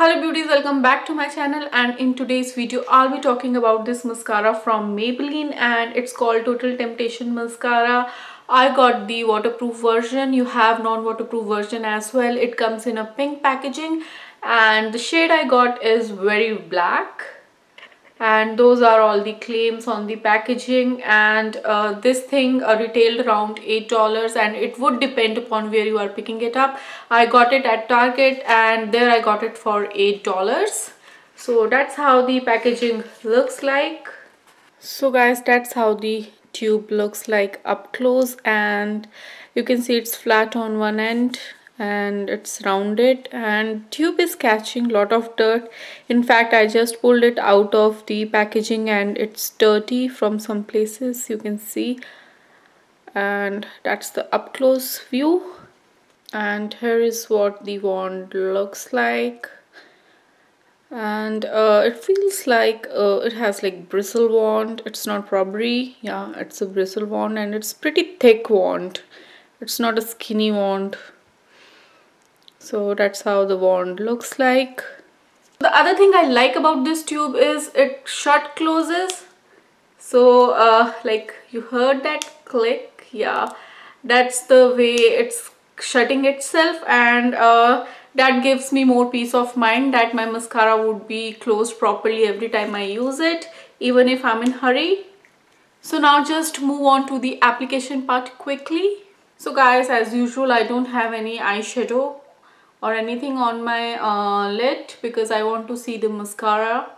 Hello beauties, welcome back to my channel, and in today's video I'll be talking about this mascara from Maybelline and it's called Total Temptation Mascara. I got the waterproof version. You have non-waterproof version as well. It comes in a pink packaging and the shade I got is very black. And those are all the claims on the packaging, and this thing retailed around $8, and it would depend upon where you are picking it up. I got it at Target and there I got it for $8. So that's how the packaging looks like. So guys, that's how the tube looks like up close, and you can see it's flat on one end and it's rounded, and tube is catching a lot of dirt. In fact, I just pulled it out of the packaging and it's dirty from some places, you can see. And that's the up close view, and here is what the wand looks like. And it feels like it has like bristle wand. It's not rubbery. Yeah, it's a bristle wand and it's pretty thick wand. It's not a skinny wand. So that's how the wand looks like. The other thing I like about this tube is it shut closes. So like you heard that click. Yeah, that's the way it's shutting itself, and that gives me more peace of mind that my mascara would be closed properly every time I use it, even if I'm in a hurry. So now just move on to the application part quickly. So guys, as usual, I don't have any eyeshadow or anything on my lid because I want to see the mascara.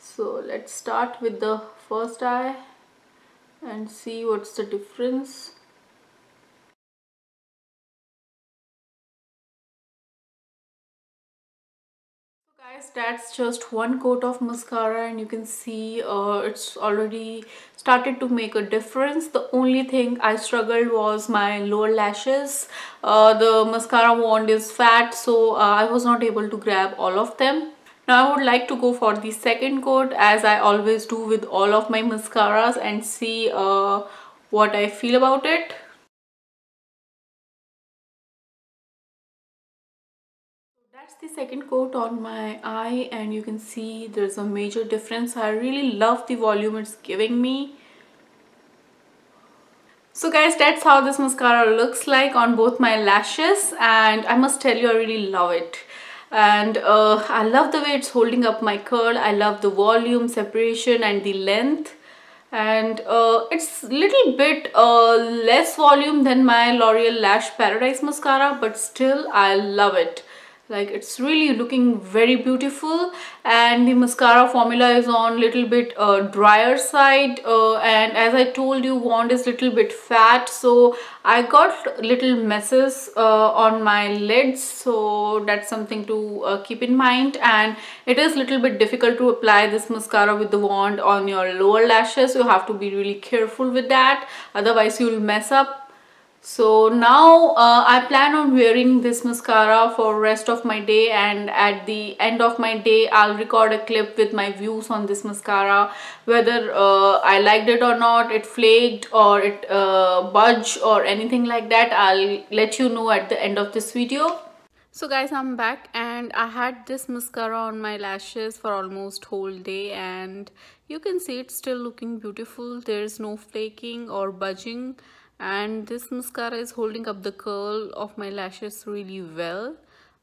So let's start with the first eye and see what's the difference. Guys, that's just one coat of mascara and you can see it's already started to make a difference. The only thing I struggled was my lower lashes. The mascara wand is fat, so I was not able to grab all of them. Now I would like to go for the second coat, as I always do with all of my mascaras, and see what I feel about it. That's the second coat on my eye and you can see there's a major difference. I really love the volume it's giving me. So guys, that's how this mascara looks like on both my lashes, and I must tell you I really love it. And I love the way it's holding up my curl. I love the volume, separation and the length. And it's little bit less volume than my L'Oreal Lash Paradise mascara, but still I love it. Like, it's really looking very beautiful, and the mascara formula is on little bit drier side, and as I told you, wand is little bit fat, so I got little messes on my lids, so that's something to keep in mind. And it is little bit difficult to apply this mascara with the wand on your lower lashes. You have to be really careful with that, otherwise you'll mess up. So now I plan on wearing this mascara for rest of my day, and at the end of my day I'll record a clip with my views on this mascara, whether I liked it or not, it flaked or it budged or anything like that. I'll let you know at the end of this video. So guys, I'm back and I had this mascara on my lashes for almost whole day, and you can see it's still looking beautiful. There's no flaking or budging, and this mascara is holding up the curl of my lashes really well.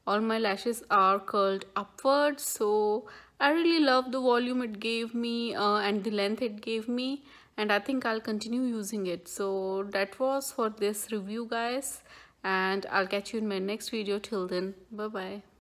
All my lashes are curled upwards, so I really love the volume it gave me and the length it gave me, and I think I'll continue using it. So that was for this review guys, and I'll catch you in my next video. Till then, bye bye.